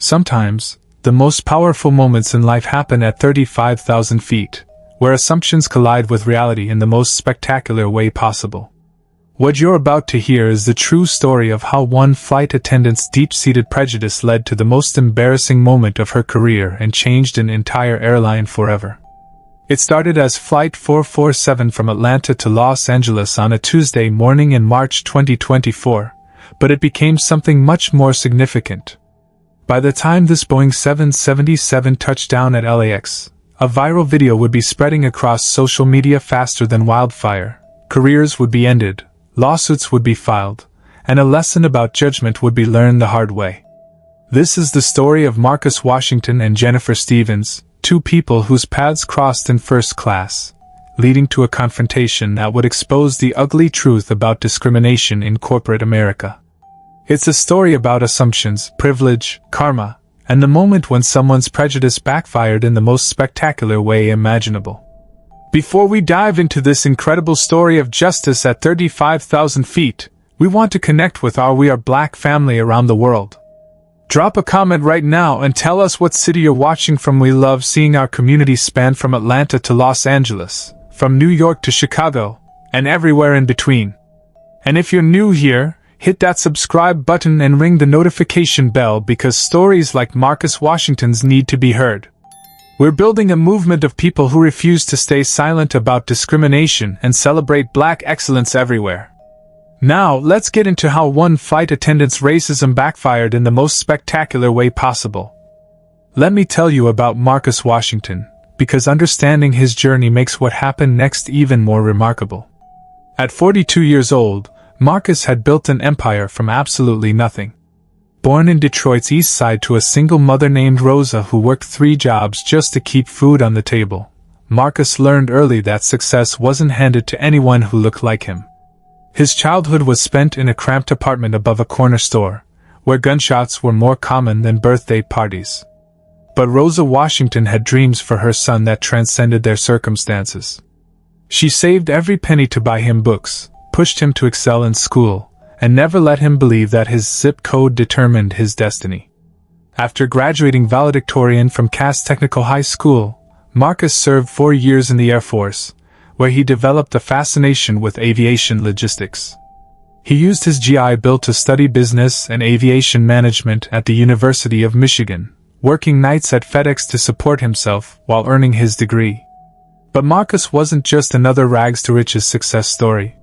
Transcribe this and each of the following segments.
Sometimes, the most powerful moments in life happen at 35,000 feet, where assumptions collide with reality in the most spectacular way possible. What you're about to hear is the true story of how one flight attendant's deep-seated prejudice led to the most embarrassing moment of her career and changed an entire airline forever. It started as Flight 447 from Atlanta to Los Angeles on a Tuesday morning in March 2024, but it became something much more significant. By the time this Boeing 777 touched down at LAX, a viral video would be spreading across social media faster than wildfire, careers would be ended, lawsuits would be filed, and a lesson about judgment would be learned the hard way. This is the story of Marcus Washington and Jennifer Stevens, two people whose paths crossed in first class, leading to a confrontation that would expose the ugly truth about discrimination in corporate America. It's a story about assumptions, privilege, karma, and the moment when someone's prejudice backfired in the most spectacular way imaginable. Before we dive into this incredible story of justice at 35,000 feet, we want to connect with our We Are Black family around the world. Drop a comment right now and tell us what city you're watching from. We love seeing our community span from Atlanta to Los Angeles, from New York to Chicago, and everywhere in between. And if you're new here, hit that subscribe button and ring the notification bell because stories like Marcus Washington's need to be heard. We're building a movement of people who refuse to stay silent about discrimination and celebrate Black excellence everywhere. Now, let's get into how one flight attendant's racism backfired in the most spectacular way possible. Let me tell you about Marcus Washington, because understanding his journey makes what happened next even more remarkable. At 42 years old, Marcus had built an empire from absolutely nothing. Born in Detroit's East Side to a single mother named Rosa who worked 3 jobs just to keep food on the table, Marcus learned early that success wasn't handed to anyone who looked like him. His childhood was spent in a cramped apartment above a corner store, where gunshots were more common than birthday parties. But Rosa Washington had dreams for her son that transcended their circumstances. She saved every penny to buy him books, pushed him to excel in school, and never let him believe that his zip code determined his destiny. After graduating valedictorian from Cass Technical High School, Marcus served 4 years in the Air Force, where he developed a fascination with aviation logistics. He used his GI Bill to study business and aviation management at the University of Michigan, working nights at FedEx to support himself while earning his degree. But Marcus wasn't just another rags-to-riches success story.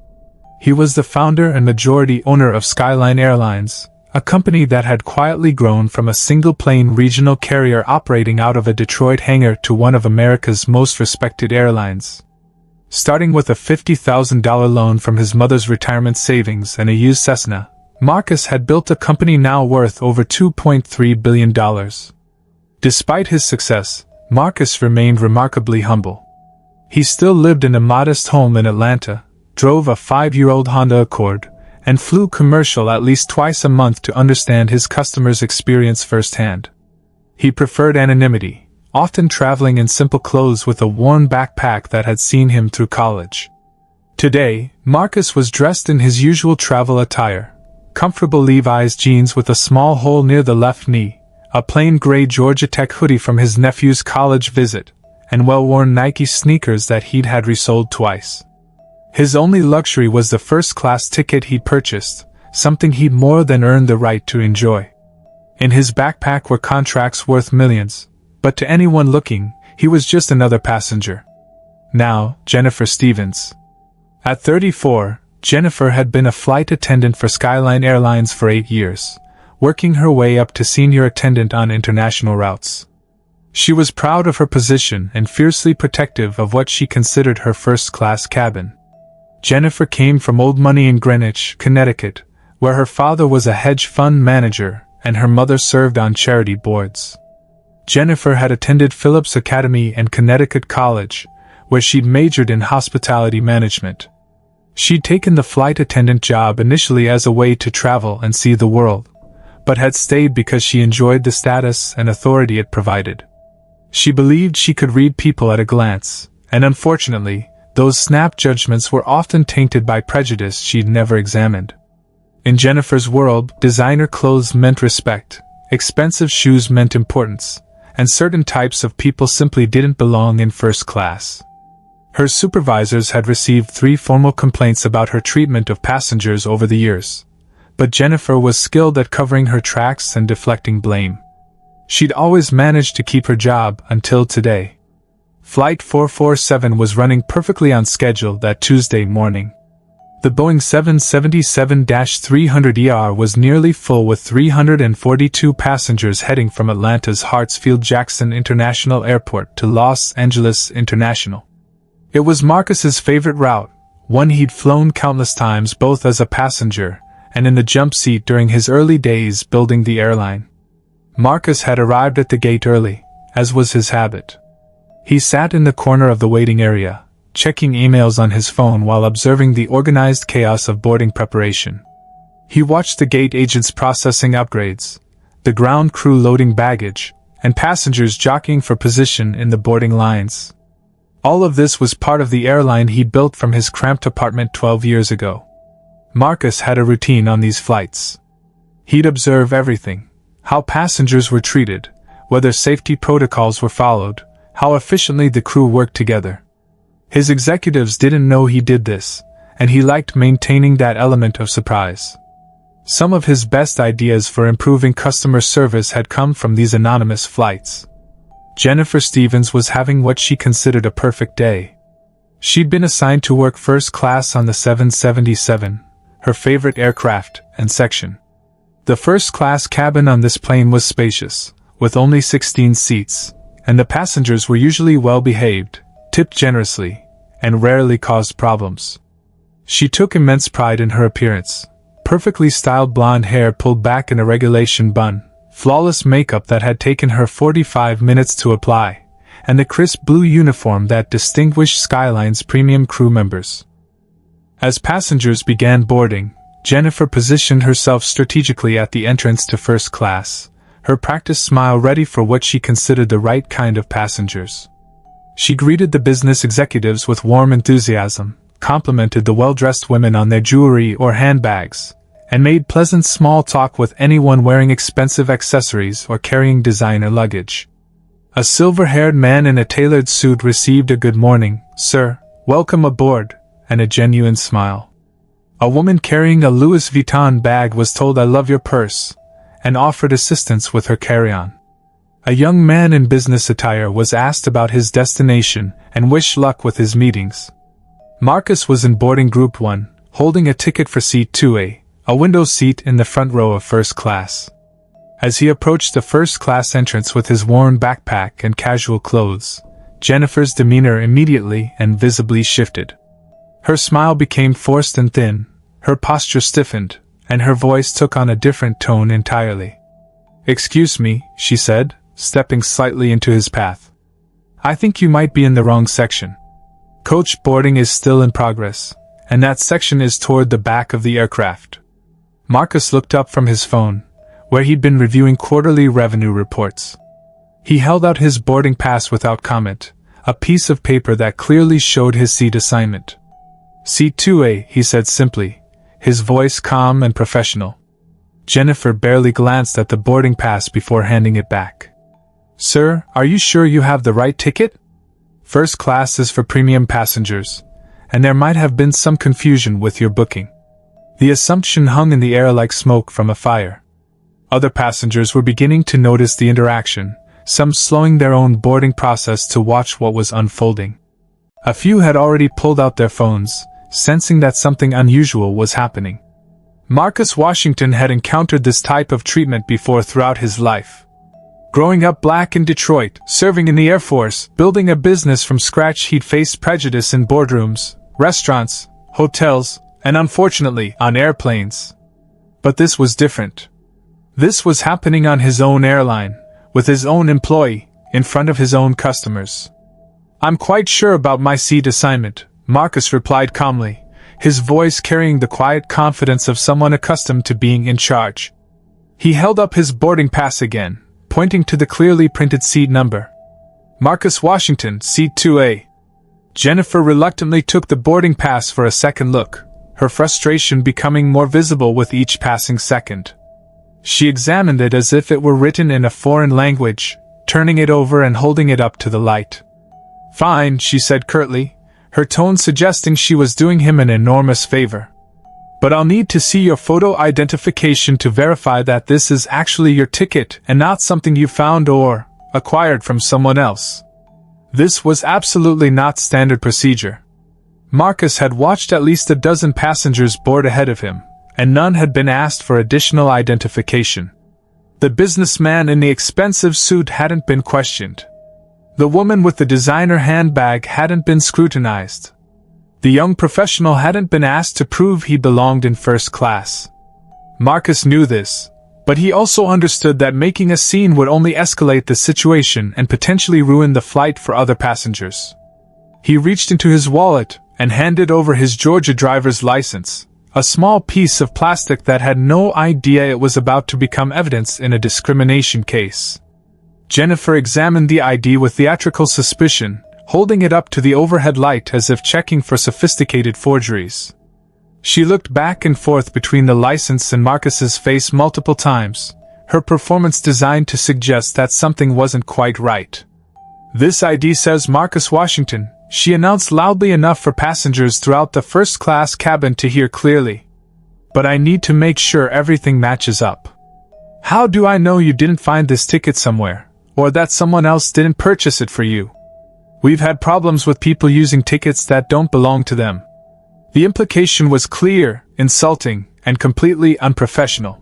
He was the founder and majority owner of Skyline Airlines, a company that had quietly grown from a single-plane regional carrier operating out of a Detroit hangar to one of America's most respected airlines. Starting with a $50,000 loan from his mother's retirement savings and a used Cessna, Marcus had built a company now worth over $2.3 billion. Despite his success, Marcus remained remarkably humble. He still lived in a modest home in Atlanta, drove a 5-year-old Honda Accord, and flew commercial at least twice a month to understand his customers' experience firsthand. He preferred anonymity, often traveling in simple clothes with a worn backpack that had seen him through college. Today, Marcus was dressed in his usual travel attire, comfortable Levi's jeans with a small hole near the left knee, a plain gray Georgia Tech hoodie from his nephew's college visit, and well-worn Nike sneakers that he'd had resold twice. His only luxury was the first-class ticket he'd purchased, something he'd more than earned the right to enjoy. In his backpack were contracts worth millions, but to anyone looking, he was just another passenger. Now, Jennifer Stevens. At 34, Jennifer had been a flight attendant for Skyline Airlines for 8 years, working her way up to senior attendant on international routes. She was proud of her position and fiercely protective of what she considered her first-class cabin. Jennifer came from old money in Greenwich, Connecticut, where her father was a hedge fund manager and her mother served on charity boards. Jennifer had attended Phillips Academy and Connecticut College, where she'd majored in hospitality management. She'd taken the flight attendant job initially as a way to travel and see the world, but had stayed because she enjoyed the status and authority it provided. She believed she could read people at a glance, and unfortunately, those snap judgments were often tainted by prejudice she'd never examined. In Jennifer's world, designer clothes meant respect, expensive shoes meant importance, and certain types of people simply didn't belong in first class. Her supervisors had received 3 formal complaints about her treatment of passengers over the years, but Jennifer was skilled at covering her tracks and deflecting blame. She'd always managed to keep her job until today. Flight 447 was running perfectly on schedule that Tuesday morning. The Boeing 777-300ER was nearly full with 342 passengers heading from Atlanta's Hartsfield-Jackson International Airport to Los Angeles International. It was Marcus's favorite route, one he'd flown countless times both as a passenger and in the jump seat during his early days building the airline. Marcus had arrived at the gate early, as was his habit. He sat in the corner of the waiting area, checking emails on his phone while observing the organized chaos of boarding preparation. He watched the gate agents processing upgrades, the ground crew loading baggage, and passengers jockeying for position in the boarding lines. All of this was part of the airline he built from his cramped apartment 12 years ago. Marcus had a routine on these flights. He'd observe everything: how passengers were treated, whether safety protocols were followed, how efficiently the crew worked together. His executives didn't know he did this, and he liked maintaining that element of surprise. Some of his best ideas for improving customer service had come from these anonymous flights. Jennifer Stevens was having what she considered a perfect day. She'd been assigned to work first class on the 777, her favorite aircraft and section. The first-class cabin on this plane was spacious, with only 16 seats, and the passengers were usually well-behaved, tipped generously, and rarely caused problems. She took immense pride in her appearance: perfectly styled blonde hair pulled back in a regulation bun, flawless makeup that had taken her 45 minutes to apply, and the crisp blue uniform that distinguished Skyline's premium crew members. As passengers began boarding, Jennifer positioned herself strategically at the entrance to first class, her practiced smile ready for what she considered the right kind of passengers. She greeted the business executives with warm enthusiasm, complimented the well-dressed women on their jewelry or handbags, and made pleasant small talk with anyone wearing expensive accessories or carrying designer luggage. A silver-haired man in a tailored suit received a "Good morning, sir, welcome aboard," and a genuine smile. A woman carrying a Louis Vuitton bag was told "I love your purse," and offered assistance with her carry-on. A young man in business attire was asked about his destination and wished luck with his meetings. Marcus was in boarding Group 1, holding a ticket for Seat 2A, a window seat in the front row of first class. As he approached the first-class entrance with his worn backpack and casual clothes, Jennifer's demeanor immediately and visibly shifted. Her smile became forced and thin, her posture stiffened, and her voice took on a different tone entirely. "Excuse me," she said, stepping slightly into his path. "I think you might be in the wrong section. Coach boarding is still in progress, and that section is toward the back of the aircraft." Marcus looked up from his phone, where he'd been reviewing quarterly revenue reports. He held out his boarding pass without comment, a piece of paper that clearly showed his seat assignment. "Seat 2A, he said simply, his voice calm and professional. Jennifer barely glanced at the boarding pass before handing it back. "Sir, are you sure you have the right ticket? First class is for premium passengers, and there might have been some confusion with your booking." The assumption hung in the air like smoke from a fire. Other passengers were beginning to notice the interaction, some slowing their own boarding process to watch what was unfolding. A few had already pulled out their phones, sensing that something unusual was happening. Marcus Washington had encountered this type of treatment before throughout his life. Growing up black in Detroit, serving in the Air Force, building a business from scratch, he'd faced prejudice in boardrooms, restaurants, hotels, and unfortunately, on airplanes. But this was different. This was happening on his own airline, with his own employee, in front of his own customers. "I'm quite sure about my seat assignment," Marcus replied calmly, his voice carrying the quiet confidence of someone accustomed to being in charge. He held up his boarding pass again, pointing to the clearly printed seat number. "Marcus Washington, Seat 2A. Jennifer reluctantly took the boarding pass for a second look, her frustration becoming more visible with each passing second. She examined it as if it were written in a foreign language, turning it over and holding it up to the light. "Fine," she said curtly, her tone suggesting she was doing him an enormous favor. "But I'll need to see your photo identification to verify that this is actually your ticket and not something you found or acquired from someone else." This was absolutely not standard procedure. Marcus had watched at least a dozen passengers board ahead of him, and none had been asked for additional identification. The businessman in the expensive suit hadn't been questioned. The woman with the designer handbag hadn't been scrutinized. The young professional hadn't been asked to prove he belonged in first class. Marcus knew this, but he also understood that making a scene would only escalate the situation and potentially ruin the flight for other passengers. He reached into his wallet and handed over his Georgia driver's license, a small piece of plastic that had no idea it was about to become evidence in a discrimination case. Jennifer examined the ID with theatrical suspicion, holding it up to the overhead light as if checking for sophisticated forgeries. She looked back and forth between the license and Marcus's face multiple times, her performance designed to suggest that something wasn't quite right. "This ID says Marcus Washington," she announced loudly enough for passengers throughout the first-class cabin to hear clearly. "But I need to make sure everything matches up. How do I know you didn't find this ticket somewhere, or that someone else didn't purchase it for you? We've had problems with people using tickets that don't belong to them." The implication was clear, insulting, and completely unprofessional.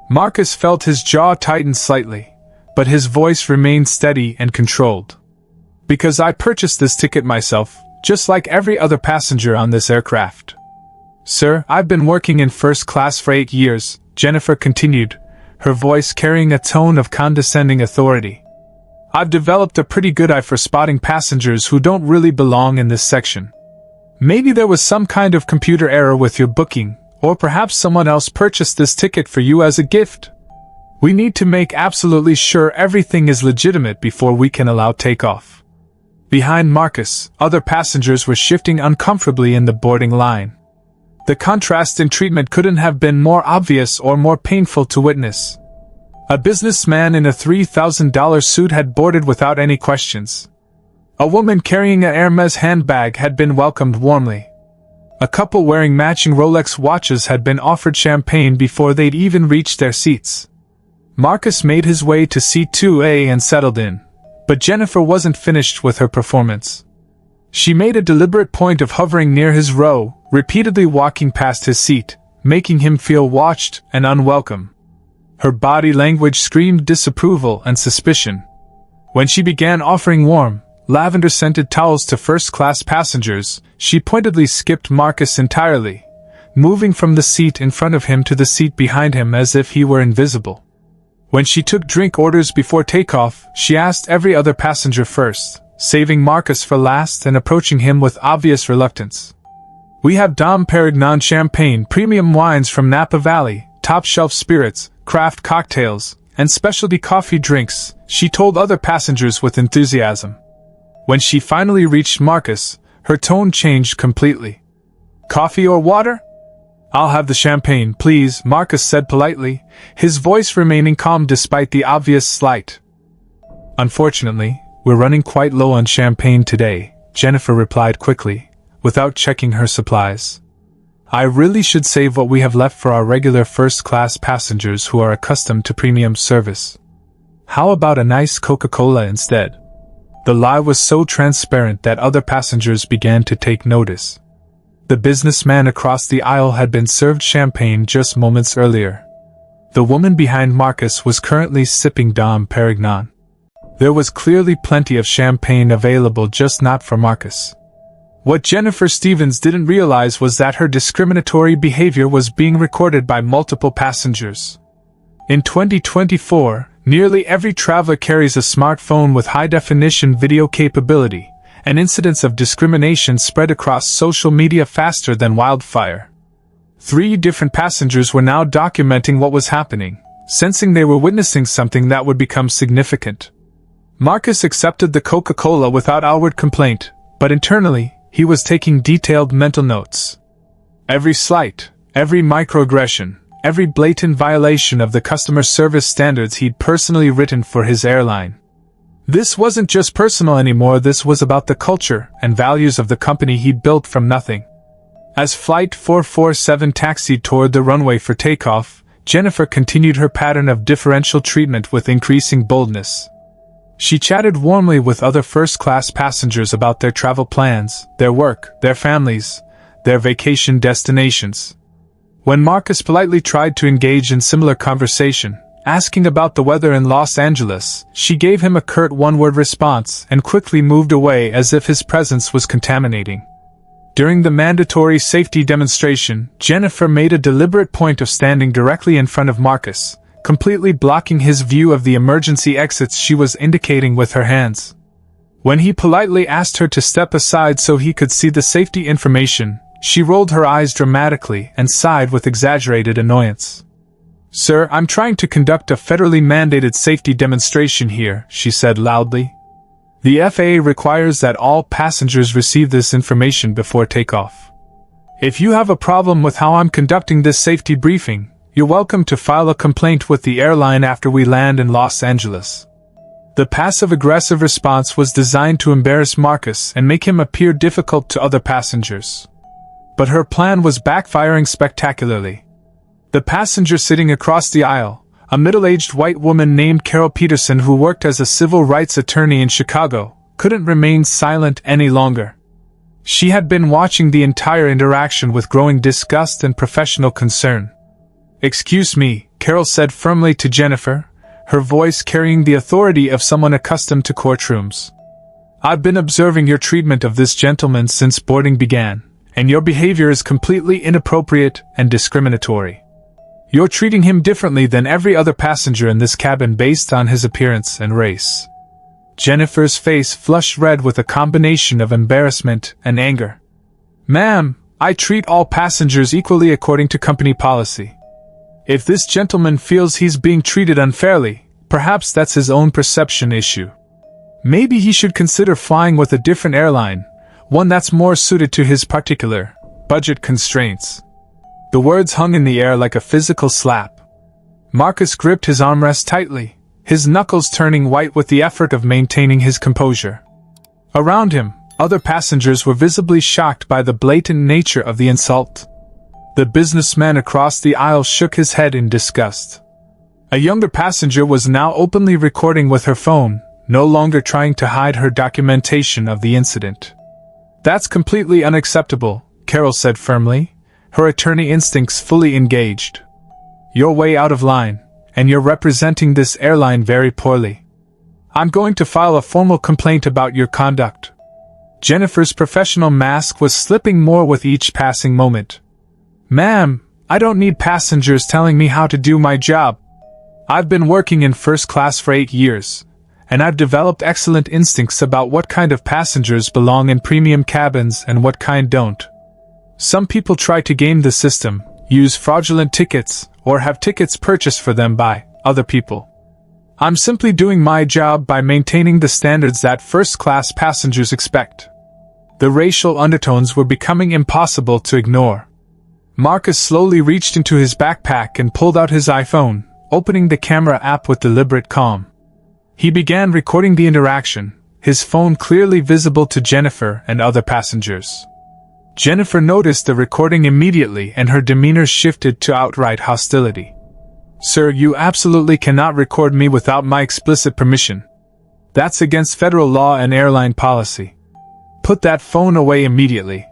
Marcus felt his jaw tighten slightly, but his voice remained steady and controlled. "Because I purchased this ticket myself, just like every other passenger on this aircraft." "Sir, I've been working in first class for 8 years, Jennifer continued, her voice carrying a tone of condescending authority. "I've developed a pretty good eye for spotting passengers who don't really belong in this section. Maybe there was some kind of computer error with your booking, or perhaps someone else purchased this ticket for you as a gift. We need to make absolutely sure everything is legitimate before we can allow takeoff." Behind Marcus, other passengers were shifting uncomfortably in the boarding line. The contrast in treatment couldn't have been more obvious or more painful to witness. A businessman in a $3,000 suit had boarded without any questions. A woman carrying a Hermes handbag had been welcomed warmly. A couple wearing matching Rolex watches had been offered champagne before they'd even reached their seats. Marcus made his way to seat 2A and settled in, but Jennifer wasn't finished with her performance. She made a deliberate point of hovering near his row, repeatedly walking past his seat, making him feel watched and unwelcome. Her body language screamed disapproval and suspicion. When she began offering warm, lavender-scented towels to first-class passengers, she pointedly skipped Marcus entirely, moving from the seat in front of him to the seat behind him as if he were invisible. When she took drink orders before takeoff, she asked every other passenger first, saving Marcus for last and approaching him with obvious reluctance. "We have Dom Perignon champagne, premium wines from Napa Valley, top-shelf spirits, craft cocktails, and specialty coffee drinks," she told other passengers with enthusiasm. When she finally reached Marcus, her tone changed completely. "Coffee or water?" "I'll have the champagne, please," Marcus said politely, his voice remaining calm despite the obvious slight. "Unfortunately, we're running quite low on champagne today," Jennifer replied quickly, without checking her supplies. "I really should save what we have left for our regular first-class passengers who are accustomed to premium service. How about a nice Coca-Cola instead?" The lie was so transparent that other passengers began to take notice. The businessman across the aisle had been served champagne just moments earlier. The woman behind Marcus was currently sipping Dom Perignon. There was clearly plenty of champagne available, just not for Marcus. What Jennifer Stevens didn't realize was that her discriminatory behavior was being recorded by multiple passengers. In 2024, nearly every traveler carries a smartphone with high-definition video capability, and incidents of discrimination spread across social media faster than wildfire. 3 different passengers were now documenting what was happening, sensing they were witnessing something that would become significant. Marcus accepted the Coca-Cola without outward complaint, but internally, he was taking detailed mental notes. Every slight, every microaggression, every blatant violation of the customer service standards he'd personally written for his airline. This wasn't just personal anymore, this was about the culture and values of the company he'd built from nothing. As Flight 447 taxied toward the runway for takeoff, Jennifer continued her pattern of differential treatment with increasing boldness. She chatted warmly with other first-class passengers about their travel plans, their work, their families, their vacation destinations. When Marcus politely tried to engage in similar conversation, asking about the weather in Los Angeles, she gave him a curt one-word response and quickly moved away as if his presence was contaminating. During the mandatory safety demonstration, Jennifer made a deliberate point of standing directly in front of Marcus, completely blocking his view of the emergency exits she was indicating with her hands. When he politely asked her to step aside so he could see the safety information, she rolled her eyes dramatically and sighed with exaggerated annoyance. "Sir, I'm trying to conduct a federally mandated safety demonstration here," she said loudly. "The FAA requires that all passengers receive this information before takeoff. If you have a problem with how I'm conducting this safety briefing, you're welcome to file a complaint with the airline after we land in Los Angeles." The passive-aggressive response was designed to embarrass Marcus and make him appear difficult to other passengers. But her plan was backfiring spectacularly. The passenger sitting across the aisle, a middle-aged white woman named Carol Peterson who worked as a civil rights attorney in Chicago, couldn't remain silent any longer. She had been watching the entire interaction with growing disgust and professional concern. "Excuse me," Carol said firmly to Jennifer, her voice carrying the authority of someone accustomed to courtrooms. "I've been observing your treatment of this gentleman since boarding began, and your behavior is completely inappropriate and discriminatory. You're treating him differently than every other passenger in this cabin based on his appearance and race." Jennifer's face flushed red with a combination of embarrassment and anger. "Ma'am, I treat all passengers equally according to company policy. If this gentleman feels he's being treated unfairly, perhaps that's his own perception issue. Maybe he should consider flying with a different airline, one that's more suited to his particular budget constraints." The words hung in the air like a physical slap. Marcus gripped his armrest tightly, his knuckles turning white with the effort of maintaining his composure. Around him, other passengers were visibly shocked by the blatant nature of the insult. The businessman across the aisle shook his head in disgust. A younger passenger was now openly recording with her phone, no longer trying to hide her documentation of the incident. "That's completely unacceptable," Carol said firmly, her attorney instincts fully engaged. "You're way out of line, and you're representing this airline very poorly. I'm going to file a formal complaint about your conduct." Jennifer's professional mask was slipping more with each passing moment. "Ma'am, I don't need passengers telling me how to do my job. I've been working in first class for 8 years, and I've developed excellent instincts about what kind of passengers belong in premium cabins and what kind don't. Some people try to game the system, use fraudulent tickets, or have tickets purchased for them by other people. I'm simply doing my job by maintaining the standards that first-class passengers expect." The racial undertones were becoming impossible to ignore. Marcus slowly reached into his backpack and pulled out his iPhone, opening the camera app with deliberate calm. He began recording the interaction, his phone clearly visible to Jennifer and other passengers. Jennifer noticed the recording immediately and her demeanor shifted to outright hostility. "Sir, you absolutely cannot record me without my explicit permission. That's against federal law and airline policy. Put that phone away immediately."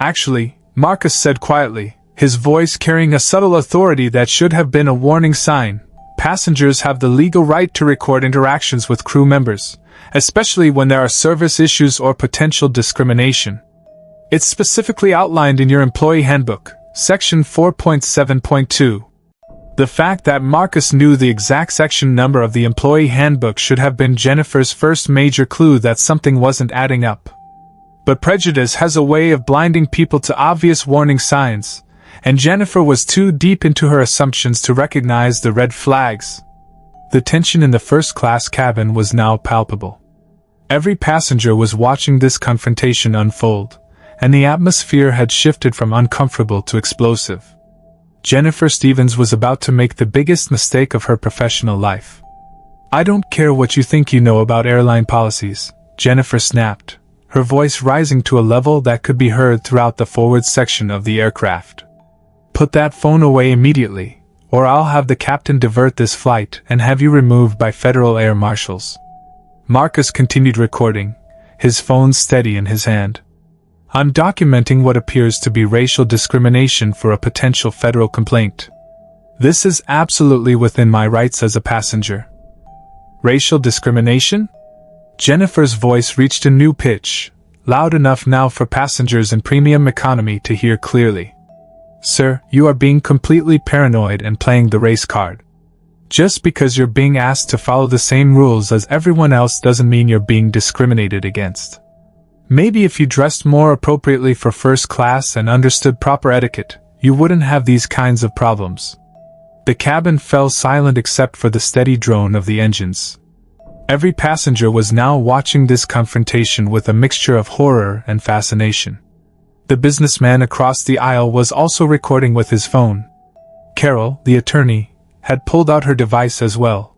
"Actually," Marcus said quietly, his voice carrying a subtle authority that should have been a warning sign, "passengers have the legal right to record interactions with crew members, especially when there are service issues or potential discrimination. It's specifically outlined in your employee handbook, section 4.7.2. The fact that Marcus knew the exact section number of the employee handbook should have been Jennifer's first major clue that something wasn't adding up. But prejudice has a way of blinding people to obvious warning signs, and Jennifer was too deep into her assumptions to recognize the red flags. The tension in the first-class cabin was now palpable. Every passenger was watching this confrontation unfold, and the atmosphere had shifted from uncomfortable to explosive. Jennifer Stevens was about to make the biggest mistake of her professional life. "I don't care what you think you know about airline policies," Jennifer snapped, her voice rising to a level that could be heard throughout the forward section of the aircraft. "Put that phone away immediately, or I'll have the captain divert this flight and have you removed by federal air marshals." Marcus continued recording, his phone steady in his hand. "I'm documenting what appears to be racial discrimination for a potential federal complaint. This is absolutely within my rights as a passenger." "Racial discrimination?" Jennifer's voice reached a new pitch, loud enough now for passengers in premium economy to hear clearly. "Sir, you are being completely paranoid and playing the race card. Just because you're being asked to follow the same rules as everyone else doesn't mean you're being discriminated against. Maybe if you dressed more appropriately for first class and understood proper etiquette, you wouldn't have these kinds of problems." The cabin fell silent except for the steady drone of the engines. Every passenger was now watching this confrontation with a mixture of horror and fascination. The businessman across the aisle was also recording with his phone. Carol, the attorney, had pulled out her device as well.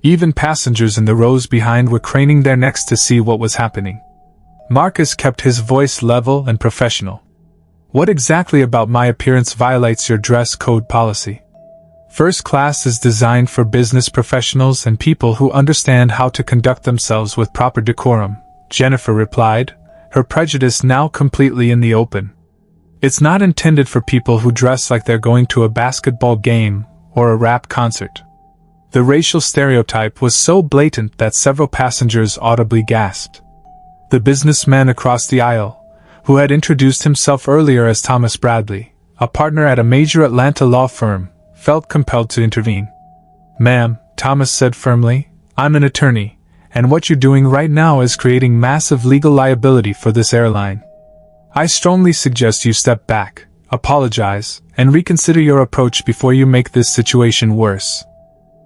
Even passengers in the rows behind were craning their necks to see what was happening. Marcus kept his voice level and professional. "What exactly about my appearance violates your dress code policy? First class is designed for business professionals and people who understand how to conduct themselves with proper decorum," Jennifer replied, her prejudice now completely in the open. "It's not intended for people who dress like they're going to a basketball game or a rap concert." The racial stereotype was so blatant that several passengers audibly gasped. The businessman across the aisle, who had introduced himself earlier as Thomas Bradley, a partner at a major Atlanta law firm, felt compelled to intervene. "Ma'am," Thomas said firmly, "I'm an attorney, and what you're doing right now is creating massive legal liability for this airline. I strongly suggest you step back, apologize, and reconsider your approach before you make this situation worse."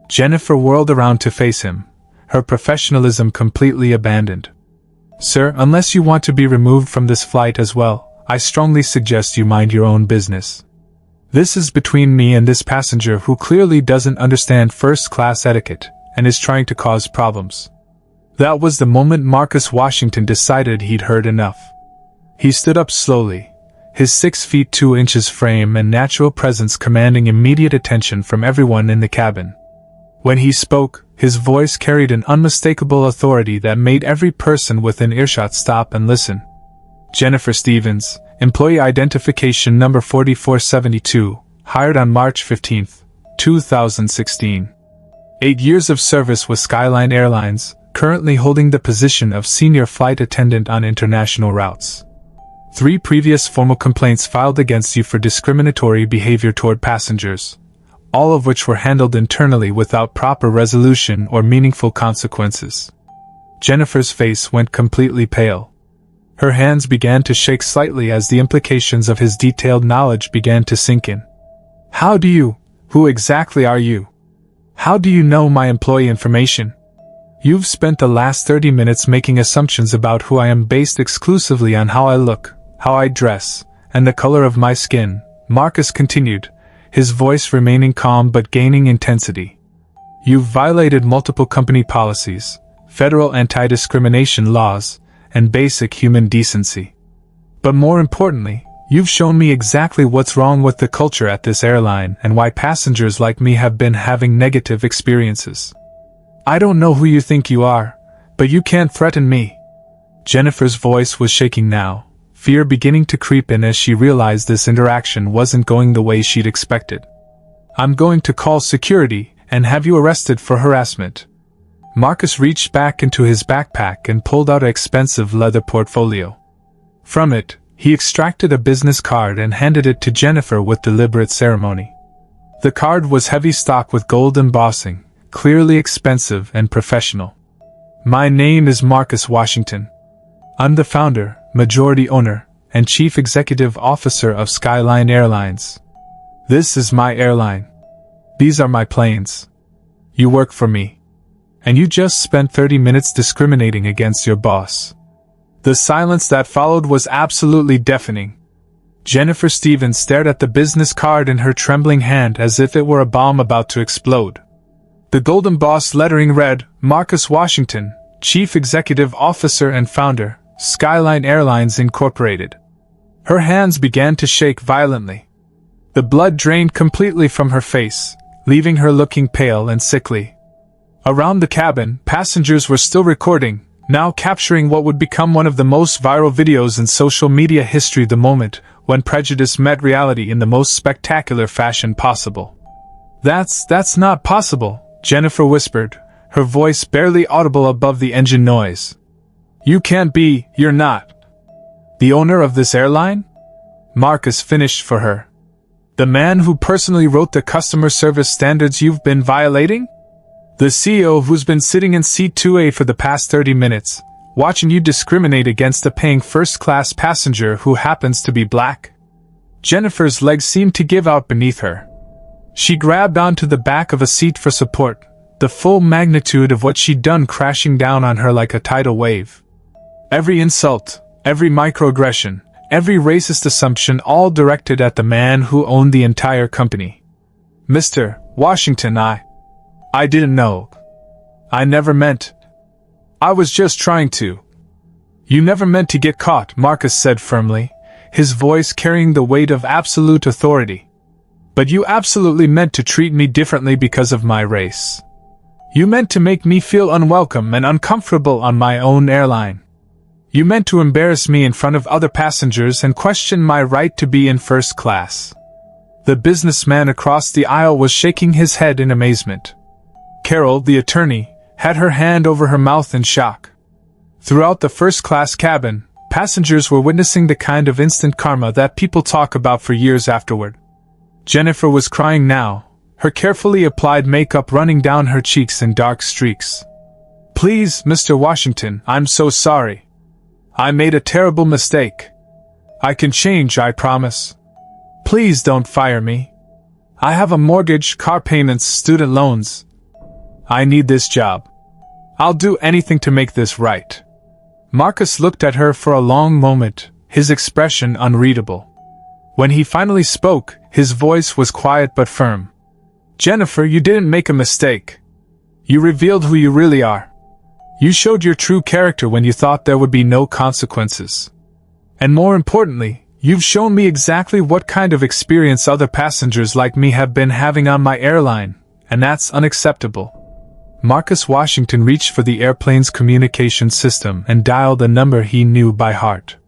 Jennifer whirled around to face him, her professionalism completely abandoned. "Sir, unless you want to be removed from this flight as well, I strongly suggest you mind your own business. This is between me and this passenger who clearly doesn't understand first-class etiquette and is trying to cause problems." That was the moment Marcus Washington decided he'd heard enough. He stood up slowly, his 6 feet 2 inches frame and natural presence commanding immediate attention from everyone in the cabin. When he spoke, his voice carried an unmistakable authority that made every person within earshot stop and listen. "Jennifer Stevens, Employee Identification Number 4472, hired on March 15, 2016. 8 years of service with Skyline Airlines, currently holding the position of Senior Flight Attendant on international routes. 3 previous formal complaints filed against you for discriminatory behavior toward passengers, all of which were handled internally without proper resolution or meaningful consequences." Jennifer's face went completely pale. Her hands began to shake slightly as the implications of his detailed knowledge began to sink in. Who exactly are you? How do you know my employee information? You've spent the last 30 minutes making assumptions about who I am based exclusively on how I look, how I dress, and the color of my skin," Marcus continued, his voice remaining calm but gaining intensity. "You've violated multiple company policies, federal anti-discrimination laws, and basic human decency. But more importantly, you've shown me exactly what's wrong with the culture at this airline and why passengers like me have been having negative experiences. I don't know who you think you are, but you can't threaten me." Jennifer's voice was shaking now, fear beginning to creep in as she realized this interaction wasn't going the way she'd expected. "I'm going to call security and have you arrested for harassment." Marcus reached back into his backpack and pulled out an expensive leather portfolio. From it, he extracted a business card and handed it to Jennifer with deliberate ceremony. The card was heavy stock with gold embossing, clearly expensive and professional. "My name is Marcus Washington. I'm the founder, majority owner, and chief executive officer of Skyline Airlines. This is my airline. These are my planes. You work for me. And you just spent 30 minutes discriminating against your boss." The silence that followed was absolutely deafening. Jennifer Stevens stared at the business card in her trembling hand as if it were a bomb about to explode. The golden boss lettering read, Marcus Washington, Chief Executive Officer and Founder, Skyline Airlines Incorporated. Her hands began to shake violently. The blood drained completely from her face, leaving her looking pale and sickly. Around the cabin, passengers were still recording, now capturing what would become one of the most viral videos in social media history, the moment when prejudice met reality in the most spectacular fashion possible. That's not possible, Jennifer whispered, her voice barely audible above the engine noise. You're not. The owner of this airline? Marcus finished for her. The man who personally wrote the customer service standards you've been violating? The CEO who's been sitting in seat 2A for the past 30 minutes, watching you discriminate against a paying first-class passenger who happens to be black? Jennifer's legs seemed to give out beneath her. She grabbed onto the back of a seat for support, the full magnitude of what she'd done crashing down on her like a tidal wave. Every insult, every microaggression, every racist assumption, all directed at the man who owned the entire company. Mr. Washington, I didn't know. I never meant. I was just trying to. You never meant to get caught, Marcus said firmly, his voice carrying the weight of absolute authority. But you absolutely meant to treat me differently because of my race. You meant to make me feel unwelcome and uncomfortable on my own airline. You meant to embarrass me in front of other passengers and question my right to be in first class. The businessman across the aisle was shaking his head in amazement. Carol, the attorney, had her hand over her mouth in shock. Throughout the first-class cabin, passengers were witnessing the kind of instant karma that people talk about for years afterward. Jennifer was crying now, her carefully applied makeup running down her cheeks in dark streaks. Please, Mr. Washington, I'm so sorry. I made a terrible mistake. I can change, I promise. Please don't fire me. I have a mortgage, car payments, student loans. I need this job. I'll do anything to make this right. Marcus looked at her for a long moment, his expression unreadable. When he finally spoke, his voice was quiet but firm. Jennifer, you didn't make a mistake. You revealed who you really are. You showed your true character when you thought there would be no consequences. And more importantly, you've shown me exactly what kind of experience other passengers like me have been having on my airline, and that's unacceptable. Marcus Washington reached for the airplane's communication system and dialed a number he knew by heart.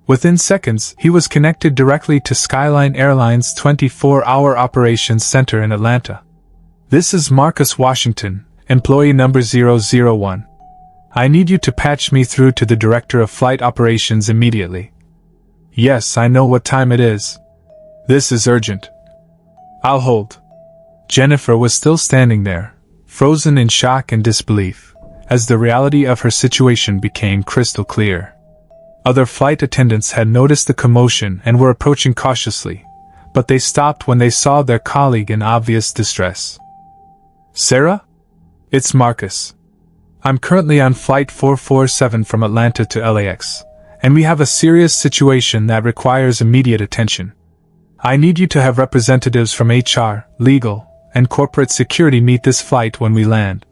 Within seconds, he was connected directly to Skyline Airlines' 24-hour operations center in Atlanta. This is Marcus Washington, employee number 001. I need you to patch me through to the director of flight operations immediately. Yes, I know what time it is. This is urgent. I'll hold. Jennifer was still standing there, frozen in shock and disbelief, as the reality of her situation became crystal clear. Other flight attendants had noticed the commotion and were approaching cautiously, but they stopped when they saw their colleague in obvious distress. Sarah? It's Marcus. I'm currently on Flight 447 from Atlanta to LAX, and we have a serious situation that requires immediate attention. I need you to have representatives from HR, legal, and corporate security meet this flight when we land.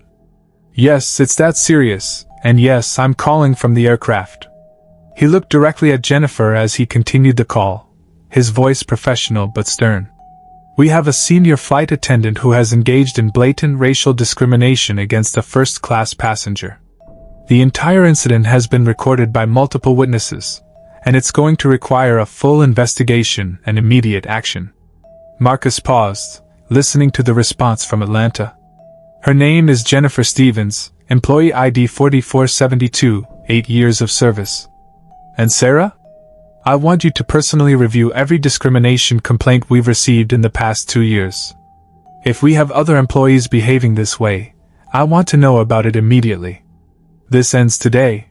Yes, it's that serious, and yes, I'm calling from the aircraft. He looked directly at Jennifer as he continued the call, his voice professional but stern. We have a senior flight attendant who has engaged in blatant racial discrimination against a first-class passenger. The entire incident has been recorded by multiple witnesses, and it's going to require a full investigation and immediate action. Marcus paused, listening to the response from Atlanta. Her name is Jennifer Stevens, employee ID 4472, 8 years of service. And Sarah? I want you to personally review every discrimination complaint we've received in the past 2 years. If we have other employees behaving this way, I want to know about it immediately. This ends today.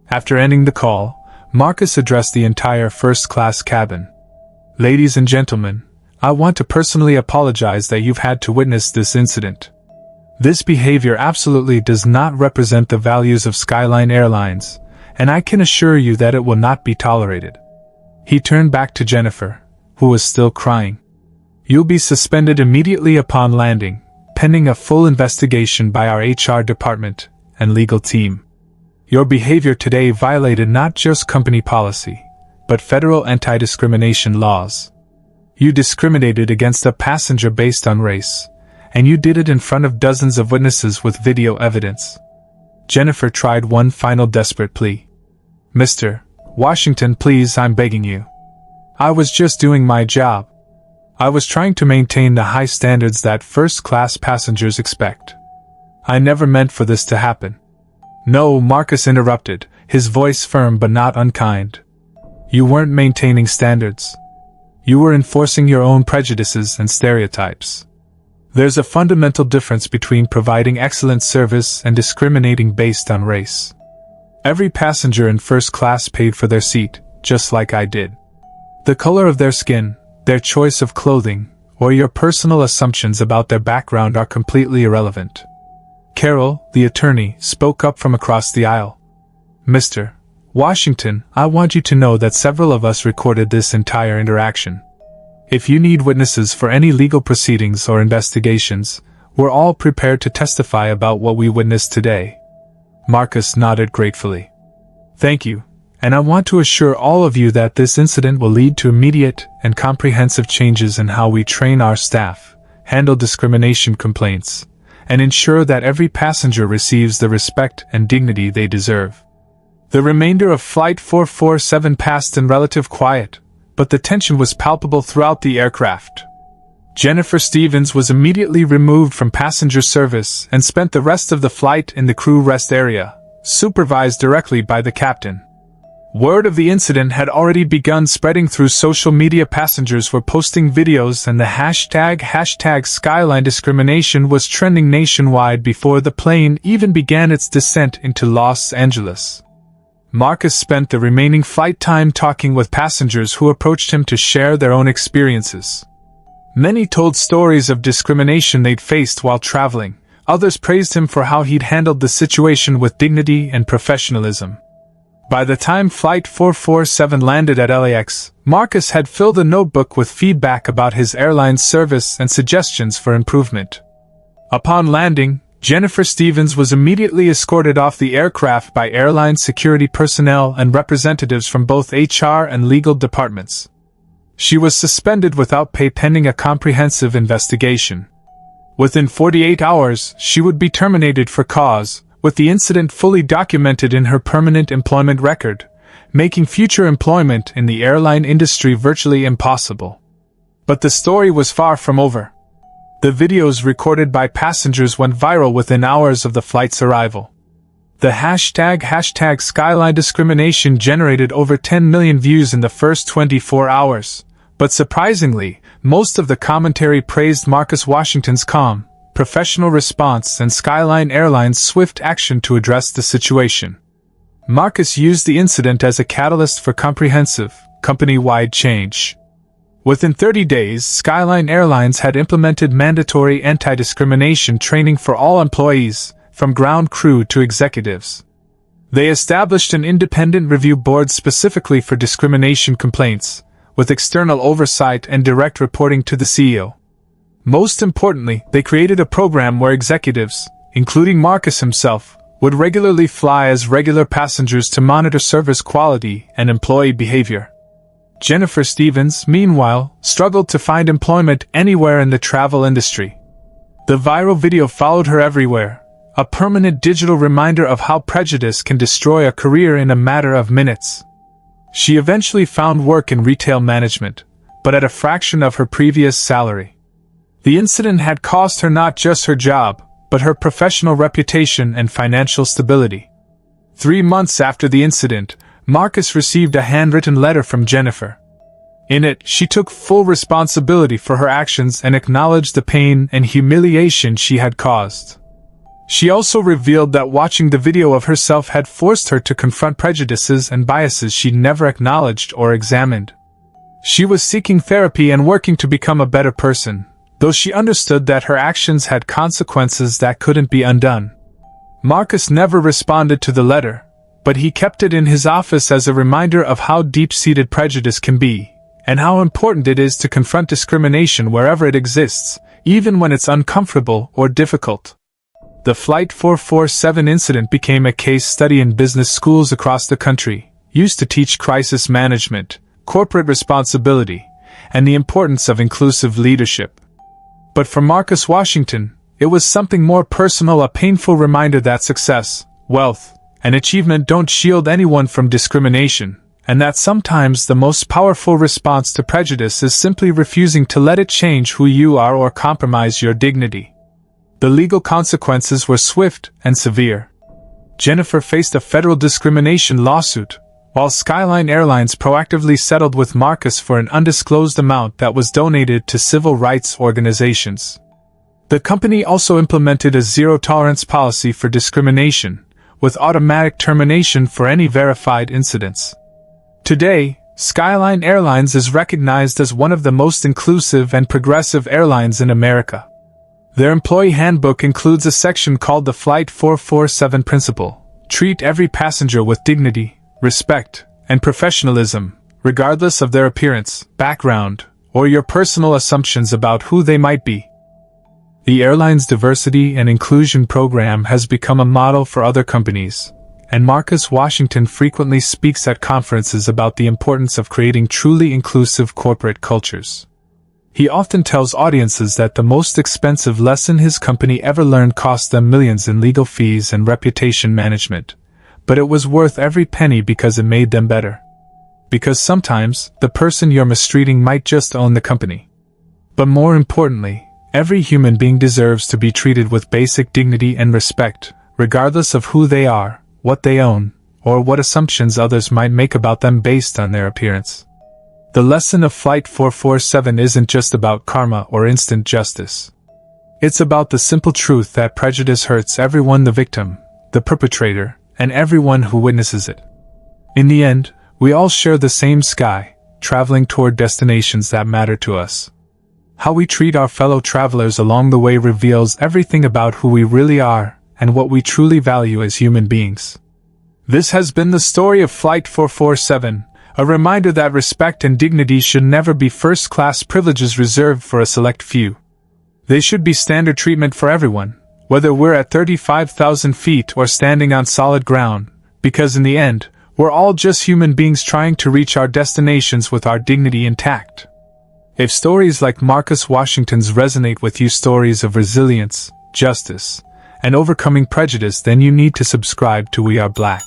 After ending the call, Marcus addressed the entire first-class cabin. Ladies and gentlemen, I want to personally apologize that you've had to witness this incident. This behavior absolutely does not represent the values of Skyline Airlines, and I can assure you that it will not be tolerated. He turned back to Jennifer, who was still crying. "You'll be suspended immediately upon landing, pending a full investigation by our HR department and legal team. Your behavior today violated not just company policy, but federal anti-discrimination laws. You discriminated against a passenger based on race, and you did it in front of dozens of witnesses with video evidence." Jennifer tried one final desperate plea. "Mr. Washington, please, I'm begging you. I was just doing my job. I was trying to maintain the high standards that first-class passengers expect. I never meant for this to happen." "No," Marcus interrupted, his voice firm but not unkind. "You weren't maintaining standards. You were enforcing your own prejudices and stereotypes. There's a fundamental difference between providing excellent service and discriminating based on race. Every passenger in first class paid for their seat, just like I did. The color of their skin, their choice of clothing, or your personal assumptions about their background are completely irrelevant." Carol, the attorney, spoke up from across the aisle. "Mr. Washington, I want you to know that several of us recorded this entire interaction. If you need witnesses for any legal proceedings or investigations, we're all prepared to testify about what we witnessed today." Marcus nodded gratefully. "Thank you, and I want to assure all of you that this incident will lead to immediate and comprehensive changes in how we train our staff, handle discrimination complaints, and ensure that every passenger receives the respect and dignity they deserve." The remainder of Flight 447 passed in relative quiet, but the tension was palpable throughout the aircraft. Jennifer Stevens was immediately removed from passenger service and spent the rest of the flight in the crew rest area, supervised directly by the captain. Word of the incident had already begun spreading through social media. Passengers were posting videos and the hashtag Skyline discrimination was trending nationwide before the plane even began its descent into Los Angeles. Marcus spent the remaining flight time talking with passengers who approached him to share their own experiences. Many told stories of discrimination they'd faced while traveling. Others praised him for how he'd handled the situation with dignity and professionalism. By the time Flight 447 landed at LAX, Marcus had filled a notebook with feedback about his airline's service and suggestions for improvement. Upon landing, Jennifer Stevens was immediately escorted off the aircraft by airline security personnel and representatives from both HR and legal departments. She was suspended without pay pending a comprehensive investigation. Within 48 hours, she would be terminated for cause, with the incident fully documented in her permanent employment record, making future employment in the airline industry virtually impossible. But the story was far from over. The videos recorded by passengers went viral within hours of the flight's arrival. The hashtag Skyline discrimination generated over 10 million views in the first 24 hours, but surprisingly, most of the commentary praised Marcus Washington's calm, professional response and Skyline Airlines' swift action to address the situation. Marcus used the incident as a catalyst for comprehensive, company-wide change. Within 30 days, Skyline Airlines had implemented mandatory anti-discrimination training for all employees, from ground crew to executives. They established an independent review board specifically for discrimination complaints, with external oversight and direct reporting to the CEO. Most importantly, they created a program where executives, including Marcus himself, would regularly fly as regular passengers to monitor service quality and employee behavior. Jennifer Stevens, meanwhile, struggled to find employment anywhere in the travel industry. The viral video followed her everywhere, a permanent digital reminder of how prejudice can destroy a career in a matter of minutes. She eventually found work in retail management, but at a fraction of her previous salary. The incident had cost her not just her job, but her professional reputation and financial stability. 3 months after the incident, Marcus received a handwritten letter from Jennifer. In it, she took full responsibility for her actions and acknowledged the pain and humiliation she had caused. She also revealed that watching the video of herself had forced her to confront prejudices and biases she'd never acknowledged or examined. She was seeking therapy and working to become a better person, though she understood that her actions had consequences that couldn't be undone. Marcus never responded to the letter, but he kept it in his office as a reminder of how deep-seated prejudice can be, and how important it is to confront discrimination wherever it exists, even when it's uncomfortable or difficult. The Flight 447 incident became a case study in business schools across the country, used to teach crisis management, corporate responsibility, and the importance of inclusive leadership. But for Marcus Washington, it was something more personal, a painful reminder that success, wealth, and achievement don't shield anyone from discrimination, and that sometimes the most powerful response to prejudice is simply refusing to let it change who you are or compromise your dignity. The legal consequences were swift and severe. Jennifer faced a federal discrimination lawsuit, while Skyline Airlines proactively settled with Marcus for an undisclosed amount that was donated to civil rights organizations. The company also implemented a zero-tolerance policy for discrimination, with automatic termination for any verified incidents. Today, Skyline Airlines is recognized as one of the most inclusive and progressive airlines in America. Their employee handbook includes a section called the Flight 447 Principle: treat every passenger with dignity, respect, and professionalism, regardless of their appearance, background, or your personal assumptions about who they might be. The airline's diversity and inclusion program has become a model for other companies, and Marcus Washington frequently speaks at conferences about the importance of creating truly inclusive corporate cultures. He often tells audiences that the most expensive lesson his company ever learned cost them millions in legal fees and reputation management, but it was worth every penny because it made them better. Because sometimes, the person you're mistreating might just own the company. But more importantly, every human being deserves to be treated with basic dignity and respect, regardless of who they are, what they own, or what assumptions others might make about them based on their appearance. The lesson of Flight 447 isn't just about karma or instant justice. It's about the simple truth that prejudice hurts everyone: the victim, the perpetrator, and everyone who witnesses it. In the end, we all share the same sky, traveling toward destinations that matter to us. How we treat our fellow travelers along the way reveals everything about who we really are and what we truly value as human beings. This has been the story of Flight 447, a reminder that respect and dignity should never be first-class privileges reserved for a select few. They should be standard treatment for everyone, whether we're at 35,000 feet or standing on solid ground, because in the end, we're all just human beings trying to reach our destinations with our dignity intact. If stories like Marcus Washington's resonate with you, stories of resilience, justice, and overcoming prejudice, then you need to subscribe to We Are Black.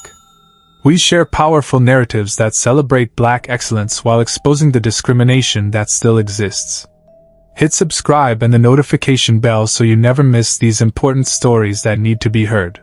We share powerful narratives that celebrate Black excellence while exposing the discrimination that still exists. Hit subscribe and the notification bell so you never miss these important stories that need to be heard.